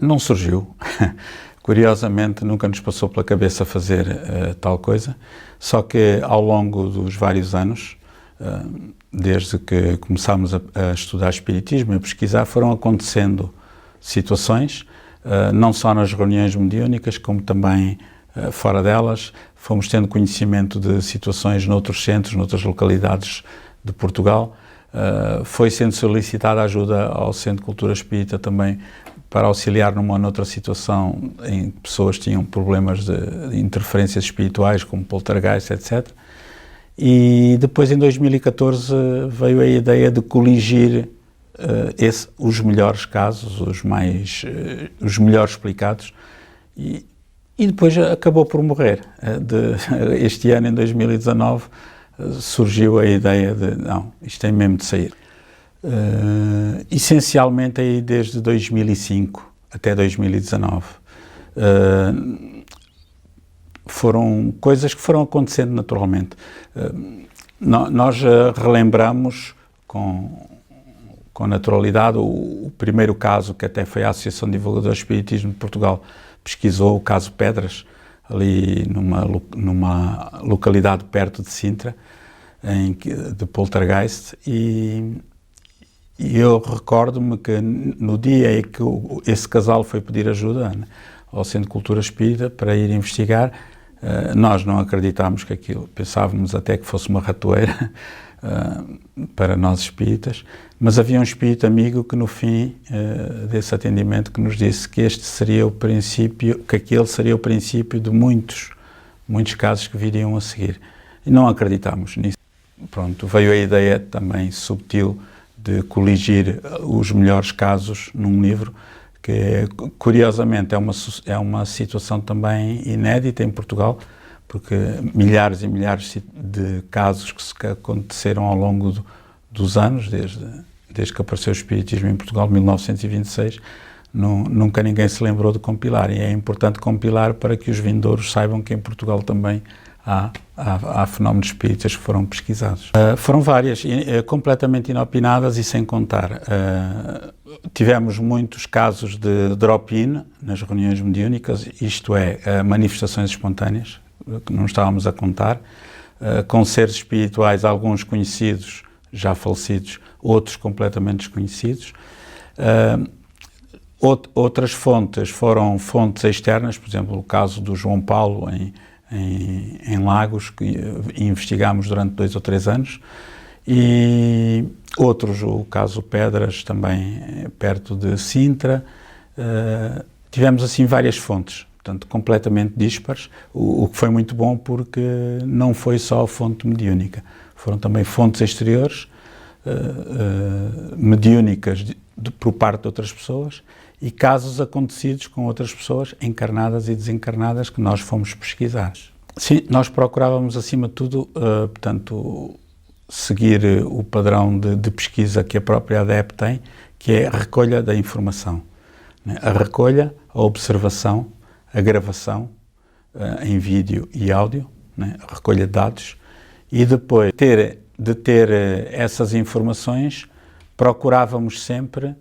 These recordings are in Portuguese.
Não surgiu. Curiosamente, nunca nos passou pela cabeça fazer tal coisa, só que ao longo dos vários anos, desde que começámos a estudar espiritismo e a pesquisar, foram acontecendo situações, não só nas reuniões mediúnicas, como também fora delas. Fomos tendo conhecimento de situações noutros centros, noutras localidades de Portugal. Foi sendo solicitada ajuda ao Centro de Cultura Espírita também para auxiliar numa ou noutra situação em que pessoas tinham problemas de interferências espirituais, como poltergeist, etc. E depois, em 2014, veio a ideia de coligir os melhores casos, os melhores explicados, e depois acabou por morrer. Este ano, em 2019, surgiu a ideia de, não, isto tem mesmo de sair. Essencialmente aí desde 2005 até 2019 foram coisas que foram acontecendo naturalmente. Nós relembramos com naturalidade o primeiro caso, que até foi a Associação de Divulgadores do Espiritismo de Portugal pesquisou, o caso Pedras, ali numa localidade perto de Sintra, de poltergeist, e eu recordo-me que no dia em que esse casal foi pedir ajuda ao Centro de Cultura Espírita para ir investigar, nós não acreditámos que aquilo, pensávamos até que fosse uma ratoeira para nós espíritas, mas havia um espírito amigo que no fim desse atendimento que nos disse que este seria o princípio, que aquele seria o princípio de muitos casos que viriam a seguir. E não acreditámos nisso. Pronto, veio a ideia também subtil de coligir os melhores casos num livro, que curiosamente é uma situação também inédita em Portugal, porque milhares e milhares de casos que aconteceram ao longo dos anos, desde que apareceu o Espiritismo em Portugal, 1926, nunca ninguém se lembrou de compilar, e é importante compilar para que os vindouros saibam que em Portugal também há fenómenos espíritas que foram pesquisados. Foram várias, completamente inopinadas e sem contar. Tivemos muitos casos de drop-in nas reuniões mediúnicas, isto é, manifestações espontâneas, que não estávamos a contar, com seres espirituais, alguns conhecidos, já falecidos, outros completamente desconhecidos. Outras fontes foram fontes externas, por exemplo, o caso do João Paulo em Lagos, que investigámos durante 2 ou 3 anos, e outros, o caso Pedras, também perto de Sintra. Tivemos assim várias fontes, portanto completamente dispares, o que foi muito bom, porque não foi só a fonte mediúnica, foram também fontes exteriores, mediúnicas por parte de outras pessoas, e casos acontecidos com outras pessoas encarnadas e desencarnadas que nós fomos pesquisar. Sim, nós procurávamos acima de tudo, portanto, seguir o padrão de pesquisa que a própria ADEP tem, que é a recolha da informação, né? A recolha, a observação, a gravação em vídeo e áudio, né? A recolha de dados, e depois de ter essas informações, procurávamos sempre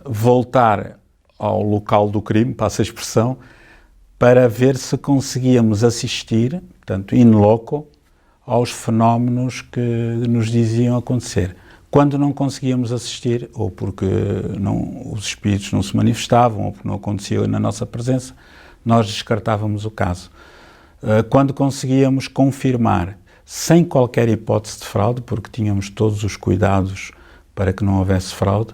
voltar ao local do crime, passa a expressão, para ver se conseguíamos assistir, portanto, in loco, aos fenómenos que nos diziam acontecer. Quando não conseguíamos assistir, ou porque os espíritos não se manifestavam, ou porque não acontecia na nossa presença, nós descartávamos o caso. Quando conseguíamos confirmar, sem qualquer hipótese de fraude, porque tínhamos todos os cuidados para que não houvesse fraude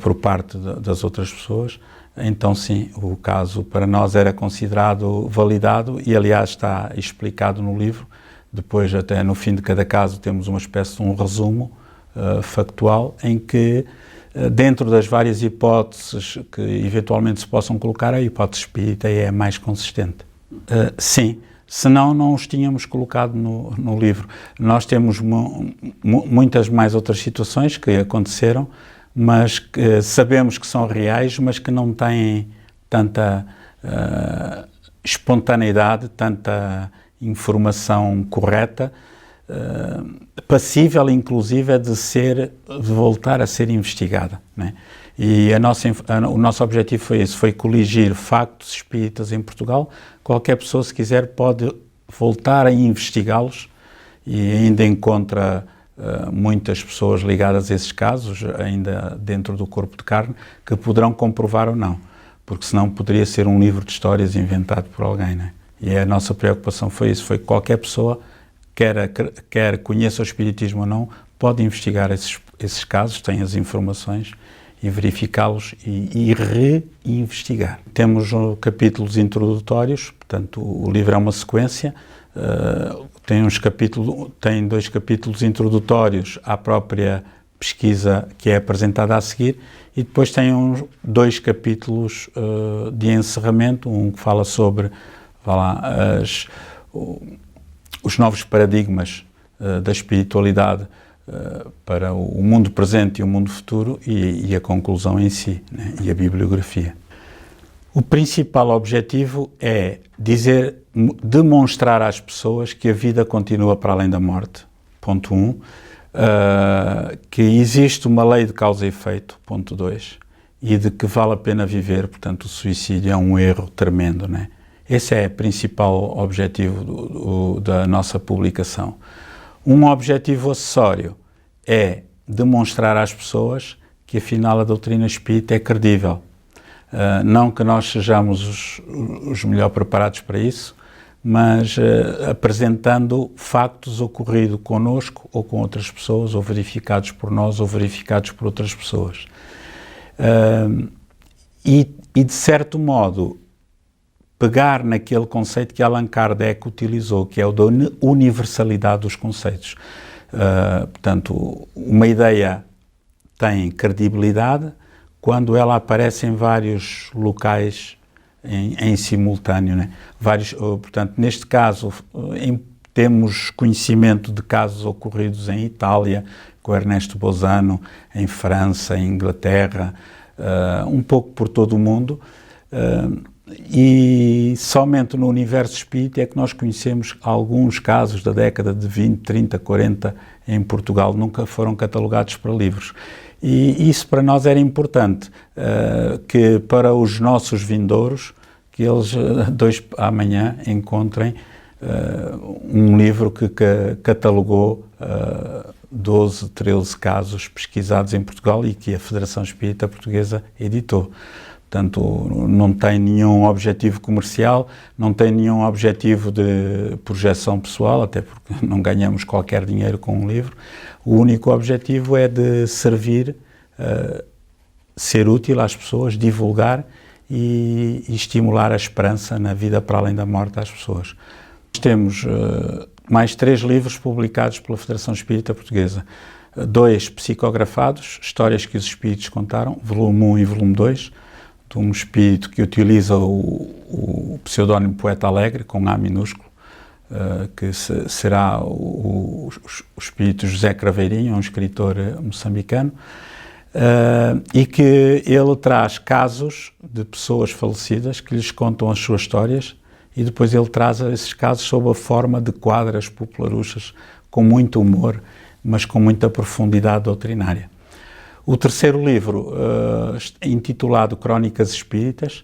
por parte das outras pessoas, então sim, o caso para nós era considerado validado, e aliás está explicado no livro. Depois, até no fim de cada caso, temos uma espécie de um resumo factual, em que dentro das várias hipóteses que eventualmente se possam colocar, a hipótese espírita é a mais consistente. Sim, senão não os tínhamos colocado no livro. Nós temos muitas mais outras situações que aconteceram, mas que sabemos que são reais, mas que não têm tanta espontaneidade, tanta informação correta, passível, inclusive, de voltar a ser investigada, né? E o nosso objetivo foi esse, foi coligir factos espíritas em Portugal. Qualquer pessoa, se quiser, pode voltar a investigá-los e ainda encontra muitas pessoas ligadas a esses casos, ainda dentro do corpo de carne, que poderão comprovar ou não, porque senão poderia ser um livro de histórias inventado por alguém, né? E a nossa preocupação foi isso, foi que qualquer pessoa, quer conheça o Espiritismo ou não, pode investigar esses casos, tem as informações e verificá-los e reinvestigar. Temos capítulos introdutórios, portanto o livro é uma sequência, tem 2 capítulos introdutórios à própria pesquisa que é apresentada a seguir e depois tem 2 capítulos de encerramento, um que fala sobre os novos paradigmas da espiritualidade para o mundo presente e o mundo futuro e a conclusão em si, né? E a bibliografia. O principal objetivo é demonstrar às pessoas que a vida continua para além da morte, ponto 1, que existe uma lei de causa e efeito, ponto 2, e de que vale a pena viver, portanto o suicídio é um erro tremendo, né? Esse é o principal objetivo da nossa publicação. Um objetivo acessório é demonstrar às pessoas que afinal a doutrina espírita é credível. Não que nós sejamos os melhor preparados para isso, mas apresentando factos ocorridos connosco ou com outras pessoas, ou verificados por nós ou verificados por outras pessoas. E de certo modo, pegar naquele conceito que Allan Kardec utilizou, que é o da universalidade dos conceitos. Portanto, uma ideia tem credibilidade quando ela aparece em vários locais em simultâneo, né? Portanto, neste caso, temos conhecimento de casos ocorridos em Itália, com Ernesto Bozano, em França, em Inglaterra, um pouco por todo o mundo, e somente no universo espírita é que nós conhecemos alguns casos da década de 20, 30, 40 em Portugal, nunca foram catalogados para livros. E isso para nós era importante, que para os nossos vindouros, que eles amanhã encontrem um livro que catalogou 12, 13 casos pesquisados em Portugal e que a Federação Espírita Portuguesa editou. Portanto, não tem nenhum objetivo comercial, não tem nenhum objetivo de projeção pessoal, até porque não ganhamos qualquer dinheiro com um livro. O único objetivo é de servir, ser útil às pessoas, divulgar e estimular a esperança na vida para além da morte às pessoas. Temos mais 3 livros publicados pela Federação Espírita Portuguesa. 2 psicografados, Histórias que os Espíritos Contaram, volume 1 e volume 2, de um espírito que utiliza o pseudónimo Poeta Alegre, com A minúsculo, que será o espírito José Craveirinho, um escritor moçambicano, e que ele traz casos de pessoas falecidas que lhes contam as suas histórias e depois ele traz esses casos sob a forma de quadras popularuchas, com muito humor, mas com muita profundidade doutrinária. O terceiro livro, intitulado Crónicas Espíritas,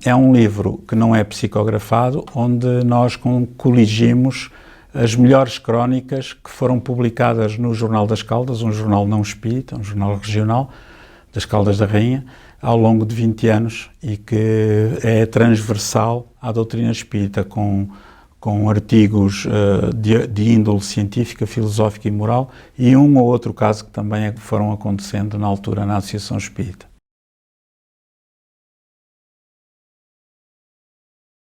é um livro que não é psicografado, onde nós coligimos as melhores crónicas que foram publicadas no Jornal das Caldas, um jornal não espírita, um jornal regional das Caldas da Rainha, ao longo de 20 anos e que é transversal à doutrina espírita, com artigos de índole científica, filosófica e moral, e um ou outro caso que também foram acontecendo na altura na Associação Espírita.